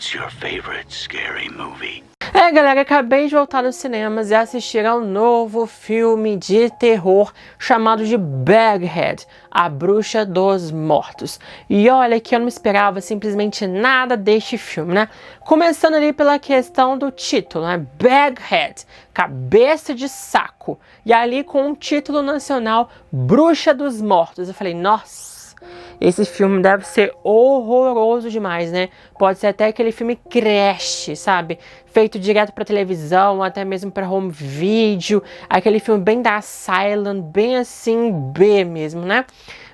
What's your favorite scary movie? Galera, acabei de voltar nos cinemas e assistir ao novo filme de terror chamado de Baghead, A Bruxa dos Mortos. E olha que eu não esperava simplesmente nada deste filme, né? Começando ali pela questão do título, né? Baghead, cabeça de saco. E ali com o título nacional, Bruxa dos Mortos. Eu falei, nossa, esse filme deve ser horroroso demais, né? Pode ser até aquele filme trash, sabe? Feito direto pra televisão, até mesmo pra home video. Aquele filme bem da Silent, bem assim, B mesmo, né?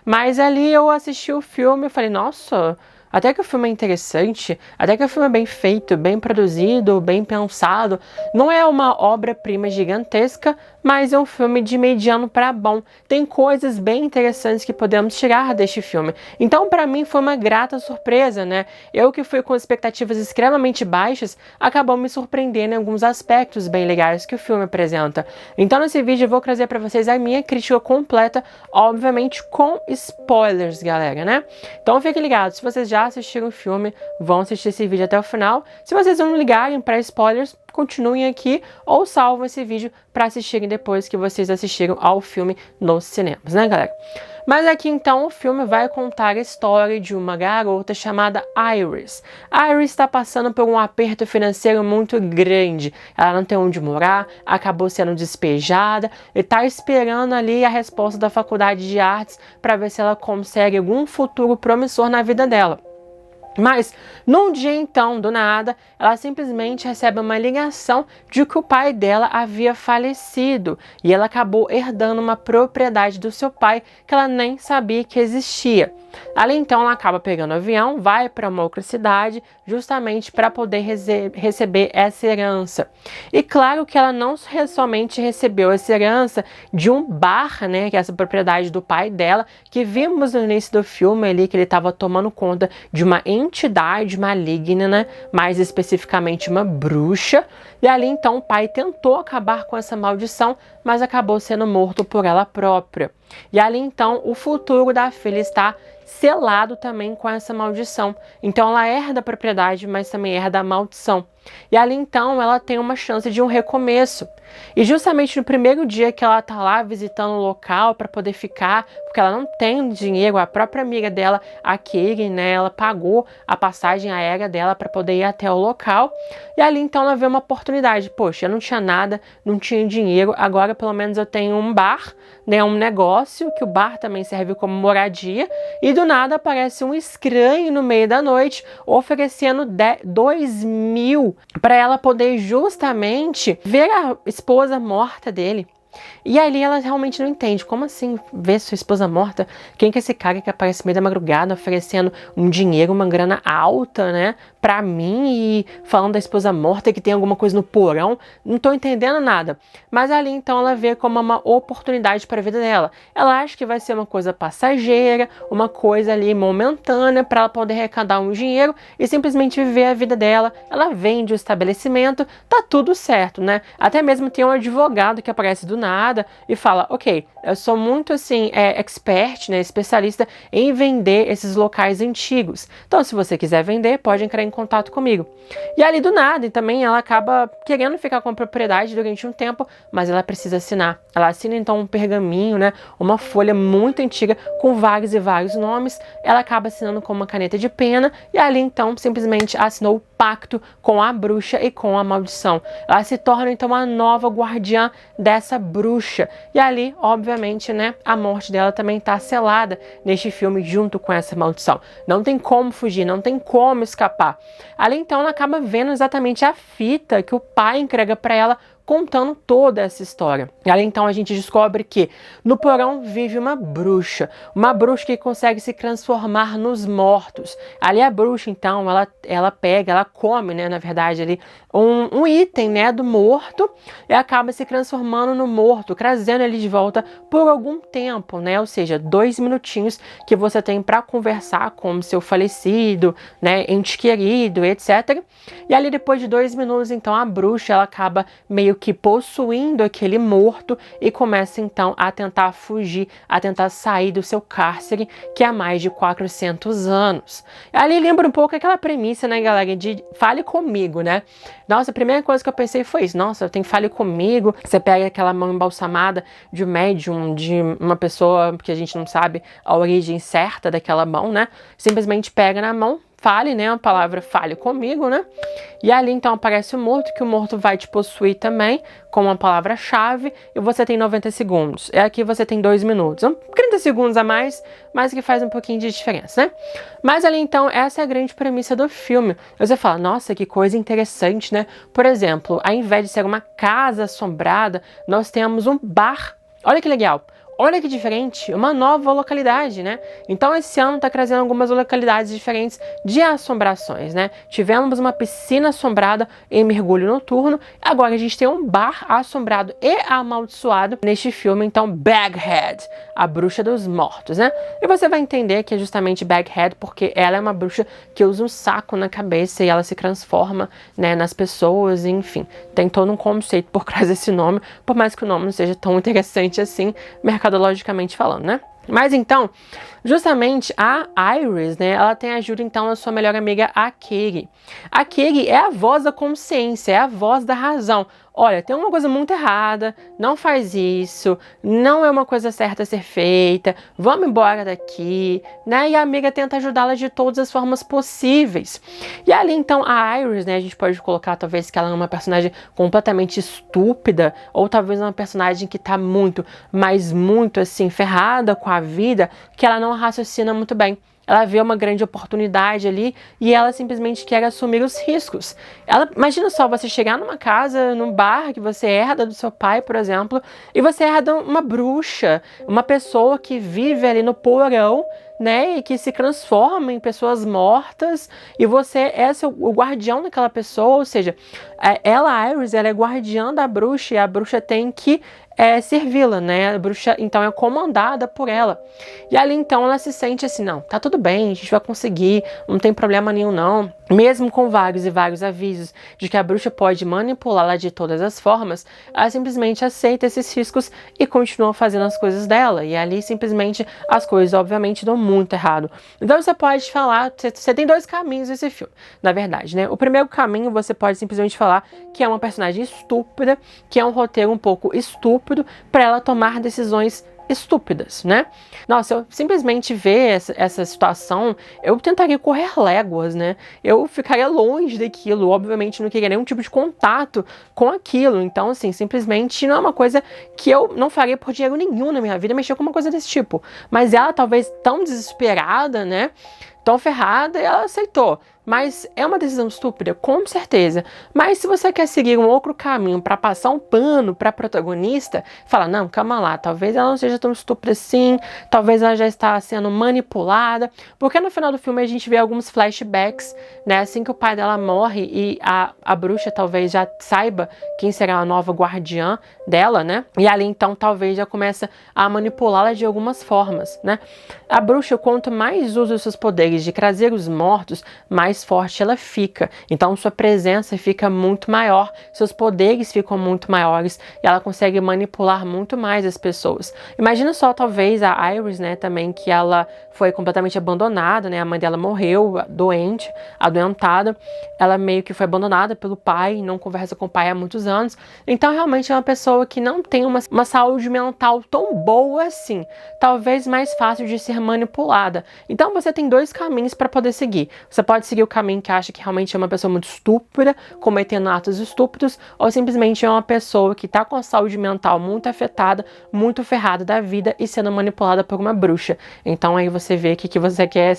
Mas ali eu assisti o filme e falei, nossa, até que o filme é interessante, até que o filme é bem feito, bem produzido, bem pensado. Não é uma obra-prima gigantesca, mas é um filme de mediano para bom. Tem coisas bem interessantes que podemos tirar deste filme. Então, para mim, foi uma grata surpresa, né? Eu que fui com expectativas extremamente baixas, acabou me surpreendendo em alguns aspectos bem legais que o filme apresenta. Então, nesse vídeo eu vou trazer para vocês a minha crítica completa, obviamente com spoilers, galera, né? Então, fiquem ligados. Se vocês já assistiram o filme, vão assistir esse vídeo até o final. Se vocês não ligarem para spoilers, continuem aqui ou salvam esse vídeo para assistirem depois que vocês assistiram ao filme nos cinemas, né, galera? Mas aqui então o filme vai contar a história de uma garota chamada Iris. A Iris está passando por um aperto financeiro muito grande. Ela não tem onde morar, acabou sendo despejada e está esperando ali a resposta da faculdade de artes para ver se ela consegue algum futuro promissor na vida dela. Mas, num dia então, do nada, ela simplesmente recebe uma ligação de que o pai dela havia falecido e ela acabou herdando uma propriedade do seu pai que ela nem sabia que existia. Ali então ela acaba pegando o avião, vai para uma outra cidade justamente para poder receber essa herança. E claro que ela não somente recebeu essa herança de um bar, né, que é essa propriedade do pai dela, que vimos no início do filme ali que ele estava tomando conta de uma entidade maligna, né, mais especificamente uma bruxa. E ali então o pai tentou acabar com essa maldição, mas acabou sendo morto por ela própria. E ali então o futuro da filha está selado também com essa maldição. Então ela herda a propriedade, mas também herda a maldição. E ali então ela tem uma chance de um recomeço. E justamente no primeiro dia que ela tá lá visitando o local para poder ficar, porque ela não tem dinheiro, a própria amiga dela, a Kiri, né, ela pagou a passagem aérea dela para poder ir até o local. E ali então ela vê uma oportunidade. Poxa, eu não tinha nada, não tinha dinheiro, agora pelo menos eu tenho um bar, né, um negócio, que o bar também serve como moradia, e do nada aparece um estranho no meio da noite oferecendo 2.000 para ela poder justamente ver a esposa morta dele. E ali ela realmente não entende. Como assim ver sua esposa morta? Quem que é esse cara que aparece no meio da madrugada oferecendo um dinheiro, uma grana alta, né, pra mim, e falando da esposa morta que tem alguma coisa no porão? Não tô entendendo nada. Mas ali então ela vê como uma oportunidade para a vida dela. Ela acha que vai ser uma coisa passageira, uma coisa ali momentânea para ela poder arrecadar um dinheiro e simplesmente viver a vida dela. Ela vende o estabelecimento, tá tudo certo, né? Até mesmo tem um advogado que aparece do nada e fala, ok, eu sou muito assim, expert, né, especialista em vender esses locais antigos. Então, se você quiser vender, pode entrar em contato comigo. E ali do nada, e também ela acaba querendo ficar com a propriedade durante um tempo, mas ela precisa assinar. Ela assina então um pergaminho, né, uma folha muito antiga com vários e vários nomes. Ela acaba assinando com uma caneta de pena e ali então simplesmente assinou o pacto com a bruxa e com a maldição. Ela se torna então a nova guardiã dessa bruxa. E ali, obviamente, né, a morte dela também está selada neste filme junto com essa maldição. Não tem como fugir, não tem como escapar. Ali então ela acaba vendo exatamente a fita que o pai entrega para ela, contando toda essa história. E ali então a gente descobre que no porão vive uma bruxa que consegue se transformar nos mortos. Ali a bruxa então, ela pega, ela come, né, na verdade ali, um item, né, do morto e acaba se transformando no morto, trazendo ele de volta por algum tempo, né, ou seja, 2 minutinhos que você tem para conversar com o seu falecido, né, ente querido, etc. E ali depois de 2 minutos, então a bruxa, ela acaba meio que possuindo aquele morto e começa então a tentar fugir, a tentar sair do seu cárcere, que há mais de 400 anos. Ali lembra um pouco aquela premissa, né, galera, de fale comigo, né? Nossa, a primeira coisa que eu pensei foi isso. Nossa, tem fale comigo. Você pega aquela mão embalsamada de um médium, de uma pessoa que a gente não sabe a origem certa daquela mão, né? Simplesmente pega na mão, fale, né? A palavra fale comigo, né? E ali então aparece o morto, que o morto vai te possuir também com uma palavra-chave e você tem 90 segundos. E aqui você tem 2 minutos. 30 segundos a mais, mas que faz um pouquinho de diferença, né? Mas ali então, essa é a grande premissa do filme. Você fala, nossa, que coisa interessante, né? Por exemplo, ao invés de ser uma casa assombrada, nós temos um bar. Olha que legal. Olha que diferente, uma nova localidade, né? Então esse ano tá trazendo algumas localidades diferentes de assombrações, né? Tivemos uma piscina assombrada em mergulho noturno, agora a gente tem um bar assombrado e amaldiçoado neste filme, então Baghead, a bruxa dos mortos, né? E você vai entender que é justamente Baghead porque ela é uma bruxa que usa um saco na cabeça e ela se transforma, né, nas pessoas, enfim. Tem todo um conceito por trás desse nome, por mais que o nome não seja tão interessante assim, mercadologicamente falando, né? Mas então, justamente a Iris, né, ela tem ajuda então da sua melhor amiga, a Katie. A Katie é a voz da consciência, é a voz da razão. Olha, tem uma coisa muito errada, não faz isso, não é uma coisa certa a ser feita, vamos embora daqui, né? E a amiga tenta ajudá-la de todas as formas possíveis. E ali então a Iris, né, a gente pode colocar talvez que ela é uma personagem completamente estúpida, ou talvez uma personagem que tá muito, mas muito assim, ferrada com a vida, que ela não raciocina muito bem. Ela vê uma grande oportunidade ali e ela simplesmente quer assumir os riscos. Imagina só, você chegar numa casa, num bar que você herda do seu pai, por exemplo, e você herda uma bruxa, uma pessoa que vive ali no porão, né, e que se transforma em pessoas mortas, e você é o guardião daquela pessoa, ou seja, ela, Iris, ela é guardiã da bruxa e a bruxa tem que servi-la, né? A bruxa, então, é comandada por ela. E ali, então, ela se sente assim, não, tá tudo bem, a gente vai conseguir, não tem problema nenhum, não. Mesmo com vários e vários avisos de que a bruxa pode manipulá-la de todas as formas, ela simplesmente aceita esses riscos e continua fazendo as coisas dela. E ali, simplesmente, as coisas, obviamente, dão muito errado. Então, você pode falar, você tem 2 caminhos nesse filme, na verdade, né? O primeiro caminho, você pode simplesmente falar que é uma personagem estúpida, que é um roteiro um pouco estúpido, para ela tomar decisões estúpidas, né? Nossa, eu simplesmente ver essa situação, eu tentaria correr léguas, né? Eu ficaria longe daquilo, obviamente não queria nenhum tipo de contato com aquilo, então assim, simplesmente não é uma coisa que eu não faria por dinheiro nenhum na minha vida, mexer com uma coisa desse tipo. Mas ela talvez tão desesperada, né? Tão ferrada, ela aceitou. Mas é uma decisão estúpida, com certeza. Mas se você quer seguir um outro caminho para passar um pano para a protagonista, fala, não, calma lá, talvez ela não seja tão estúpida assim, talvez ela já está sendo manipulada, porque no final do filme a gente vê alguns flashbacks, né, assim que o pai dela morre e a bruxa talvez já saiba quem será a nova guardiã dela, né, e ali então talvez já começa a manipulá-la de algumas formas, né. A bruxa, quanto mais usa os seus poderes de trazer os mortos, mais forte ela fica, então sua presença fica muito maior, seus poderes ficam muito maiores e ela consegue manipular muito mais as pessoas. Imagina só, talvez a Iris, né, também, que ela foi completamente abandonada, né, a mãe dela morreu doente, adoentada, ela meio que foi abandonada pelo pai, não conversa com o pai há muitos anos, então realmente é uma pessoa que não tem uma saúde mental tão boa assim, talvez mais fácil de ser manipulada. Então você tem 2 caminhos para poder seguir. Você pode seguir o caminho que acha que realmente é uma pessoa muito estúpida, cometendo atos estúpidos, ou simplesmente é uma pessoa que está com a saúde mental muito afetada, muito ferrada da vida e sendo manipulada por uma bruxa. Então aí você vê que você quer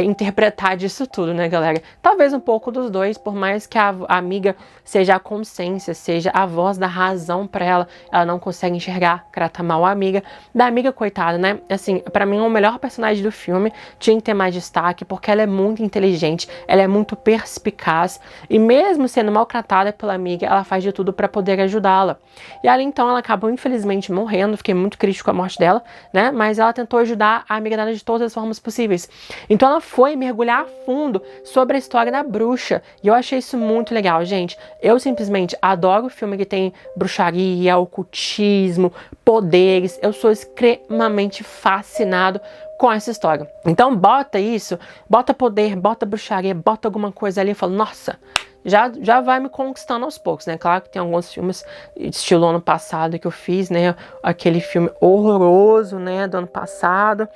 interpretar disso tudo, né, galera? Talvez um pouco dos dois, por mais que a amiga seja a consciência, seja a voz da razão para ela não consegue enxergar, trata mal a amiga. Da amiga, coitada, né? Assim, pra mim, o melhor personagem do filme tinha que ter mais destaque. destaque porque ela é muito inteligente, ela é muito perspicaz e mesmo sendo maltratada pela amiga, ela faz de tudo para poder ajudá-la. E ali então ela acabou infelizmente morrendo, fiquei muito crítico com a morte dela, né? Mas ela tentou ajudar a amiga dela de todas as formas possíveis. Então ela foi mergulhar a fundo sobre a história da bruxa e eu achei isso muito legal, gente. Eu simplesmente adoro filme que tem bruxaria, ocultismo, poderes. Eu sou extremamente fascinado com essa história. Então bota isso, bota poder, bota bruxaria, bota alguma coisa ali e fala, nossa, já vai me conquistando aos poucos, né? Claro que tem alguns filmes estilo ano passado que eu fiz, né? Aquele filme horroroso, né? Do ano passado,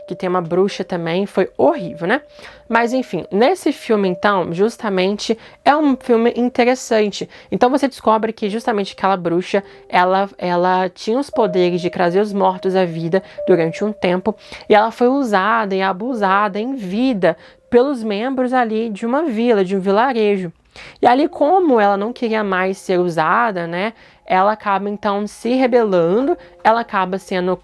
que tem uma bruxa também, foi horrível, né? Mas enfim, nesse filme então, justamente, é um filme interessante. Então você descobre que justamente aquela bruxa, ela tinha os poderes de trazer os mortos à vida durante um tempo, e ela foi usada e abusada em vida pelos membros ali de uma vila, de um vilarejo. E ali, como ela não queria mais ser usada, né, ela acaba então se rebelando, ela acaba sendo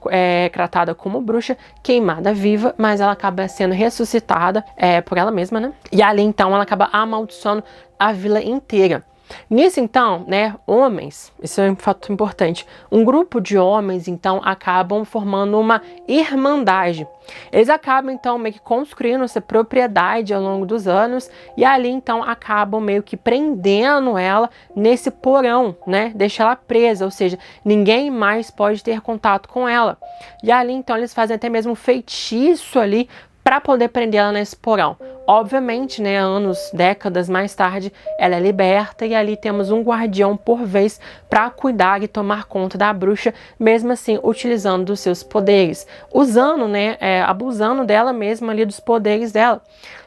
tratada como bruxa, queimada viva, mas ela acaba sendo ressuscitada por ela mesma, né? E ali então ela acaba amaldiçoando a vila inteira. Nisso então, né, homens, isso é um fato importante, um grupo de homens então acabam formando uma irmandade. Eles acabam então meio que construindo essa propriedade ao longo dos anos e ali então acabam meio que prendendo ela nesse porão, né, deixa ela presa, ou seja, ninguém mais pode ter contato com ela. E ali então eles fazem até mesmo um feitiço ali para poder prender ela nesse porão. Obviamente, né, décadas mais tarde, ela é liberta e ali temos um guardião por vez para cuidar e tomar conta da bruxa, mesmo assim utilizando dos seus poderes, usando, né, abusando dela mesma ali dos poderes dela.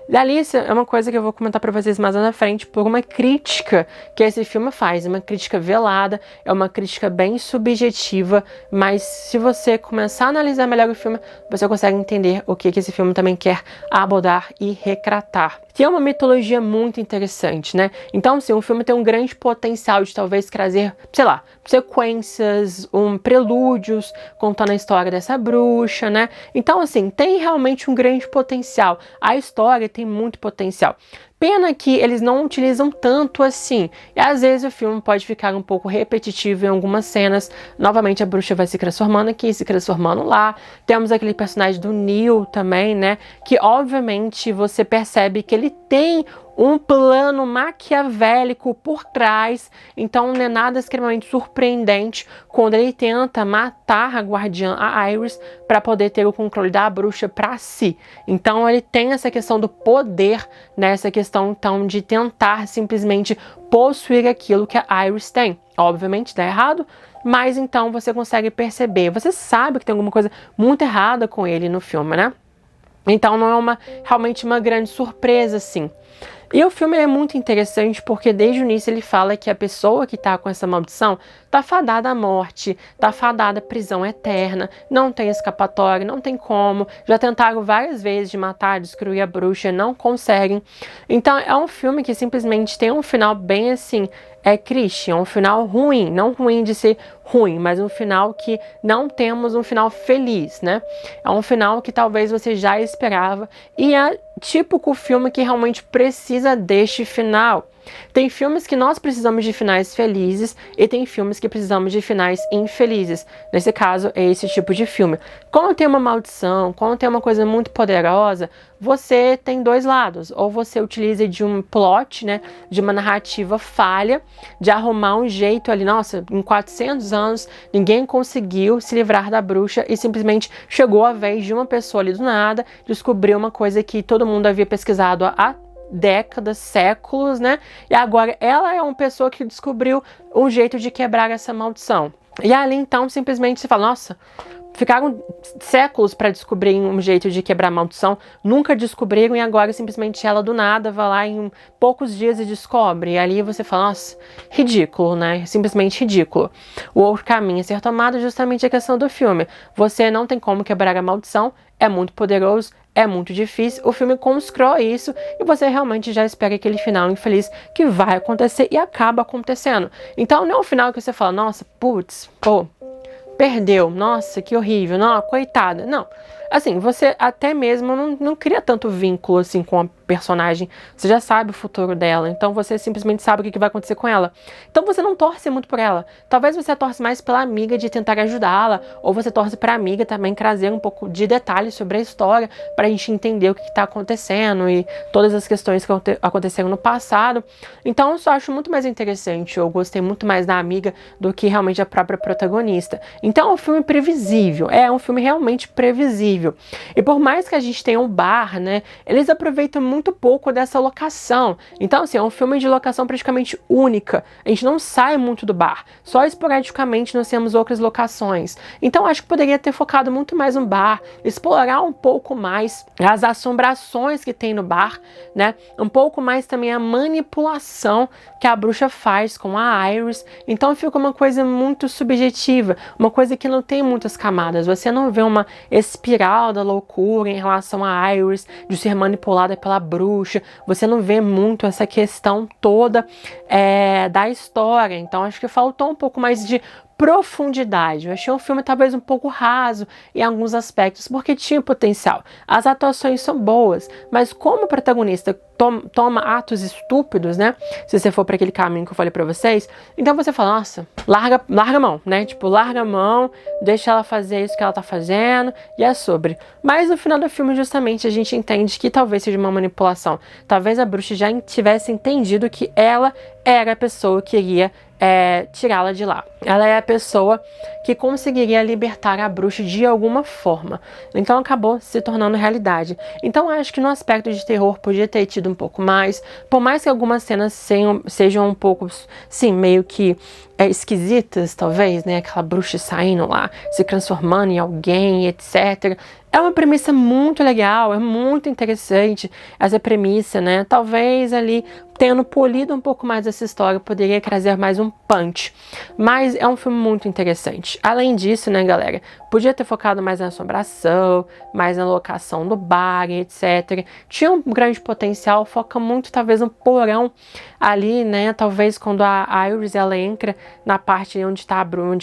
E ali é uma coisa que eu vou comentar para vocês mais na frente por uma crítica que esse filme faz, uma crítica velada, é uma crítica bem subjetiva, mas se você começar a analisar melhor o filme, você consegue entender o que esse filme também quer abordar e retratar. Que é uma mitologia muito interessante, né? Então, assim, o filme tem um grande potencial de talvez trazer, sei lá, sequências, prelúdios, contando a história dessa bruxa, né? Então, assim, tem realmente um grande potencial. A história tem muito potencial. Pena que eles não utilizam tanto assim. E às vezes o filme pode ficar um pouco repetitivo em algumas cenas. Novamente a bruxa vai se transformando aqui, se transformando lá. Temos aquele personagem do Neil também, né? Que obviamente você percebe que ele tem um plano maquiavélico por trás, então não é nada extremamente surpreendente quando ele tenta matar a guardiã, a Iris, para poder ter o controle da bruxa para si. Então ele tem essa questão do poder, né? Essa questão então de tentar simplesmente possuir aquilo que a Iris tem. Obviamente dá errado, mas então você consegue perceber, você sabe que tem alguma coisa muito errada com ele no filme, né? Então não é realmente uma grande surpresa, assim. E o filme é muito interessante porque desde o início ele fala que a pessoa que tá com essa maldição tá fadada à morte, tá fadada à prisão eterna, não tem escapatória, não tem como. Já tentaram várias vezes de matar, destruir a bruxa, não conseguem. Então é um filme que simplesmente tem um final bem assim, Christian, um final ruim, não ruim de ser ruim, mas um final que não temos um final feliz, né? É um final que talvez você já esperava e é típico filme que realmente precisa deste final. Tem filmes que nós precisamos de finais felizes e tem filmes que precisamos de finais infelizes. Nesse caso, é esse tipo de filme. Quando tem uma maldição, quando tem uma coisa muito poderosa, você tem dois lados. Ou você utiliza de um plot, né, de uma narrativa falha, de arrumar um jeito ali, nossa, em 400 anos, ninguém conseguiu se livrar da bruxa e simplesmente chegou a vez de uma pessoa ali do nada, descobriu uma coisa que todo mundo havia pesquisado há décadas, séculos, né? E agora ela é uma pessoa que descobriu um jeito de quebrar essa maldição. E ali então simplesmente se fala, nossa, ficaram séculos para descobrir um jeito de quebrar a maldição, nunca descobriram e agora simplesmente ela do nada vai lá em poucos dias e descobre. E ali você fala, nossa, ridículo, né? Simplesmente ridículo. O outro caminho a ser tomado é justamente a questão do filme. Você não tem como quebrar a maldição, é muito poderoso, é muito difícil, o filme constrói isso e você realmente já espera aquele final infeliz que vai acontecer e acaba acontecendo. Então não é um final que você fala, nossa, putz, pô, perdeu, nossa, que horrível, não, coitada, não. Assim, você até mesmo não cria tanto vínculo, assim, com a personagem. Você já sabe o futuro dela, então você simplesmente sabe o que vai acontecer com ela. Então você não torce muito por ela. Talvez você torce mais pela amiga de tentar ajudá-la, ou você torce pra amiga também trazer um pouco de detalhes sobre a história, pra gente entender o que tá acontecendo e todas as questões que aconteceram no passado. Então eu só acho muito mais interessante, eu gostei muito mais da amiga do que realmente a própria protagonista. Então é um filme previsível, é um filme realmente previsível. E por mais que a gente tenha um bar, né, eles aproveitam muito pouco dessa locação. Então, assim, é um filme de locação praticamente única. A gente não sai muito do bar. Só esporadicamente nós temos outras locações. Então, acho que poderia ter focado muito mais no bar, explorar um pouco mais as assombrações que tem no bar, né? Um pouco mais também a manipulação que a bruxa faz com a Iris. Então, fica uma coisa muito subjetiva, uma coisa que não tem muitas camadas. Você não vê uma espiral da loucura em relação a Iris, de ser manipulada pela bruxa. Você não vê muito essa questão toda da história. Então acho que faltou um pouco mais de profundidade. Eu achei um filme talvez um pouco raso em alguns aspectos, porque tinha potencial. As atuações são boas, mas como o protagonista toma atos estúpidos, né? Se você for para aquele caminho que eu falei para vocês, então você fala, nossa, larga a mão, né? Tipo, larga a mão, deixa ela fazer isso que ela tá fazendo, e é sobre. Mas no final do filme, justamente, a gente entende que talvez seja uma manipulação. Talvez a bruxa já tivesse entendido que ela era a pessoa que iria tirá-la de lá. Ela é a pessoa que conseguiria libertar a bruxa de alguma forma. Então acabou se tornando realidade. Então acho que no aspecto de terror podia ter tido um pouco mais, por mais que algumas cenas sejam um pouco, sim, meio que esquisitas, talvez, né? Aquela bruxa saindo lá, se transformando em alguém, etc. É uma premissa muito legal, é muito interessante essa premissa, né? Talvez ali, tendo polido um pouco mais essa história, poderia trazer mais um punch. Mas é um filme muito interessante. Além disso, né, galera? Podia ter focado mais na assombração, mais na locação do bar, etc. Tinha um grande potencial, foca muito, talvez, no porão ali, né? Talvez quando a Iris, ela entra na parte onde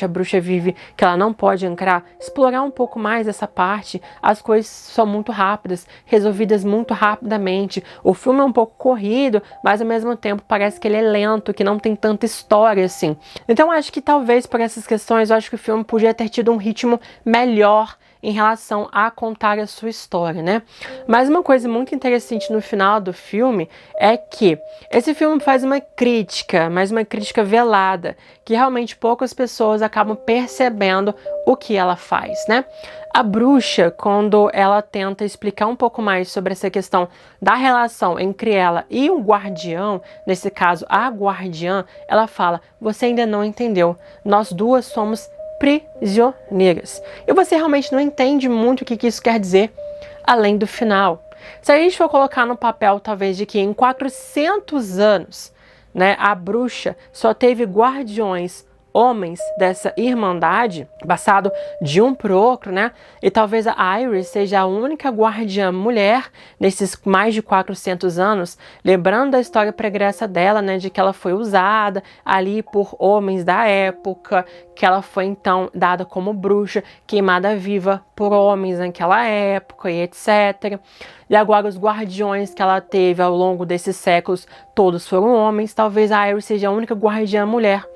a bruxa vive, que ela não pode entrar, explorar um pouco mais essa parte. As coisas são muito rápidas, resolvidas muito rapidamente. O filme é um pouco corrido, mas ao mesmo tempo parece que ele é lento, que não tem tanta história assim. Então acho que talvez por essas questões, eu acho que o filme podia ter tido um ritmo melhor em relação a contar a sua história, né? Mas uma coisa muito interessante no final do filme é que esse filme faz uma crítica, mas uma crítica velada, que realmente poucas pessoas acabam percebendo o que ela faz, né? A bruxa, quando ela tenta explicar um pouco mais sobre essa questão da relação entre ela e o guardião, nesse caso a guardiã, ela fala, você ainda não entendeu, nós duas somos prisioneiras. E você realmente não entende muito o que isso quer dizer, além do final. Se a gente for colocar no papel, talvez, de que em 400 anos, né, a bruxa só teve guardiões homens dessa irmandade, passado de um pro outro, né? E talvez a Iris seja a única guardiã mulher nesses mais de 400 anos, lembrando da história pregressa dela, né? De que ela foi usada ali por homens da época, que ela foi então dada como bruxa, queimada viva por homens naquela época e etc. E agora os guardiões que ela teve ao longo desses séculos, todos foram homens. Talvez a Iris seja a única guardiã mulher.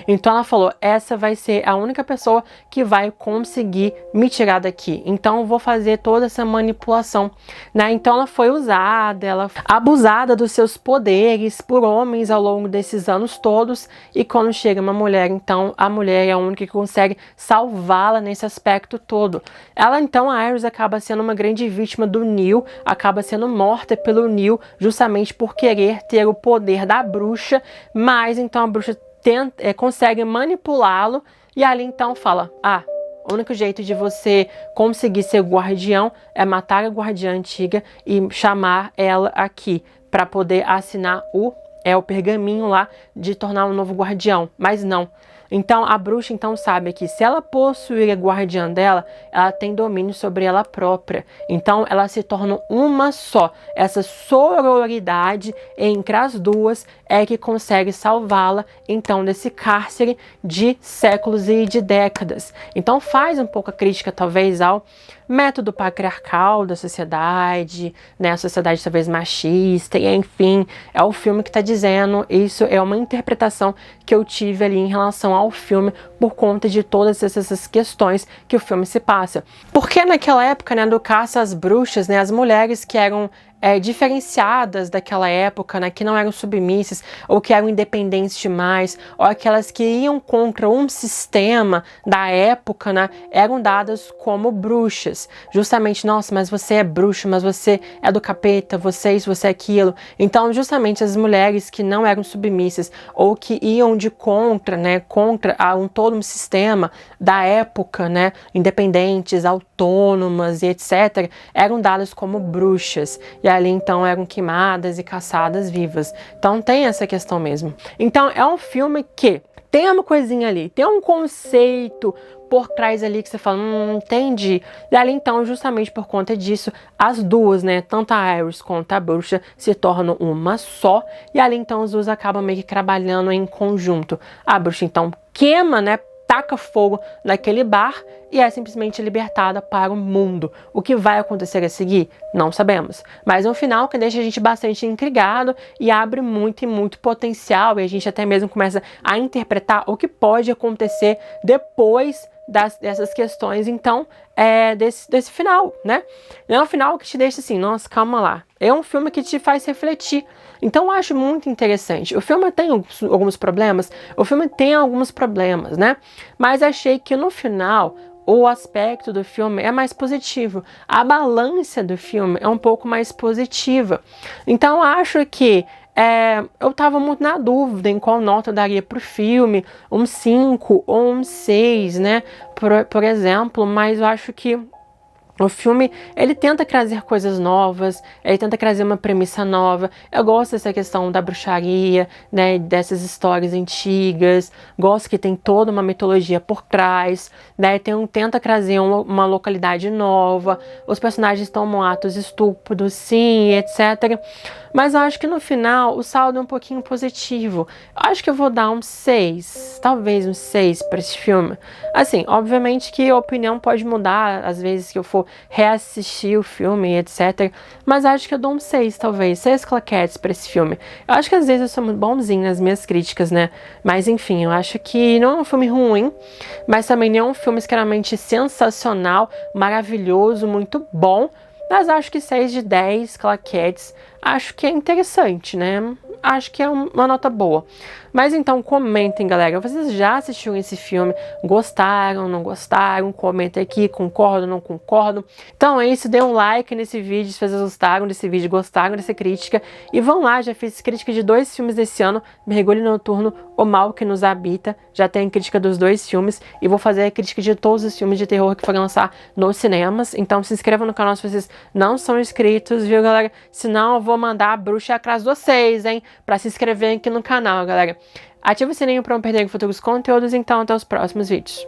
Então ela falou, essa vai ser a única pessoa que vai conseguir me tirar daqui. Então eu vou fazer toda essa manipulação, né? Então ela foi usada, ela abusada dos seus poderes por homens ao longo desses anos todos. E quando chega uma mulher, então a mulher é a única que consegue salvá-la nesse aspecto todo. Ela então, a Iris, acaba sendo uma grande vítima do Neil, acaba sendo morta pelo Neil justamente por querer ter o poder da bruxa, mas então a bruxa consegue manipulá-lo e ali então fala, o único jeito de você conseguir ser guardião é matar a guardiã antiga e chamar ela aqui para poder assinar o pergaminho lá de tornar um novo guardião, mas não. Então a bruxa então sabe que se ela possuir a guardiã dela, ela tem domínio sobre ela própria. Então ela se torna uma só. Essa sororidade entre as duas é que consegue salvá-la, então, desse cárcere de séculos e de décadas. Então faz um pouco a crítica, talvez, ao método patriarcal da sociedade, né, a sociedade talvez machista, e enfim, é o filme que está dizendo, isso é uma interpretação que eu tive ali em relação ao filme, por conta de todas essas questões que o filme se passa. Porque naquela época, né, do caça às bruxas, né, as mulheres que eram diferenciadas daquela época, né, que não eram submissas, ou que eram independentes demais, ou aquelas que iam contra um sistema da época, né, eram dadas como bruxas. Justamente, nossa, mas você é bruxa, mas você é do capeta, você é isso, você é aquilo. Então, justamente as mulheres que não eram submissas, ou que iam de contra, né, contra todo um sistema da época, né, independentes, autônomas e etc., eram dadas como bruxas. E ali então eram queimadas e caçadas vivas. Então tem essa questão mesmo. Então é um filme que tem uma coisinha ali, tem um conceito por trás ali que você fala, entendi. E ali então, justamente por conta disso, as duas, né, tanto a Iris quanto a bruxa, se tornam uma só. E ali então os dois acabam meio que trabalhando em conjunto. A bruxa então queima, né, taca fogo naquele bar e é simplesmente libertada para o mundo. O que vai acontecer a seguir? Não sabemos. Mas é um final que deixa a gente bastante intrigado e abre muito e muito potencial, e a gente até mesmo começa a interpretar o que pode acontecer depois dessas questões, então, desse final, né? É um final que te deixa assim, nossa, calma lá. É um filme que te faz refletir. Então, eu acho muito interessante. O filme tem alguns problemas? O filme tem alguns problemas, né? Mas achei que no final, o aspecto do filme é mais positivo. A balança do filme é um pouco mais positiva. Então, eu acho que eu estava muito na dúvida em qual nota eu daria para o filme, um 5 ou um 6, né? Por exemplo, mas eu acho que o filme, ele tenta trazer coisas novas, ele tenta trazer uma premissa nova. Eu gosto dessa questão da bruxaria, né, dessas histórias antigas. Gosto que tem toda uma mitologia por trás, né, tenta trazer uma localidade nova. Os personagens tomam atos estúpidos, sim, etc. Mas eu acho que no final o saldo é um pouquinho positivo. Eu acho que eu vou dar um 6, talvez um 6 para esse filme. Assim, obviamente que a opinião pode mudar às vezes que eu for reassistir o filme, etc. Mas acho que eu dou um 6, talvez. 6 claquetes pra esse filme. Eu acho que às vezes eu sou muito bonzinho nas minhas críticas, né? Mas enfim, eu acho que não é um filme ruim, mas também não é um filme extremamente sensacional, maravilhoso, muito bom. Mas acho que 6 de 10 claquetes, acho que é interessante, né? Acho que é uma nota boa. Mas então comentem, galera. Vocês já assistiram esse filme? Gostaram, não gostaram? Comentem aqui, concordam, não concordam? Então é isso, dê um like nesse vídeo se vocês gostaram desse vídeo, gostaram dessa crítica. E vão lá, já fiz crítica de 2 filmes desse ano. Mergulho Noturno, O Mal que Nos Habita. Já tem crítica dos 2 filmes. E vou fazer a crítica de todos os filmes de terror que foram lançar nos cinemas. Então se inscrevam no canal se vocês não são inscritos, viu, galera? Senão eu vou mandar a bruxa atrás de vocês, hein? Pra se inscrever aqui no canal, galera. Ative o sininho para não perder futuros conteúdos, então até os próximos vídeos.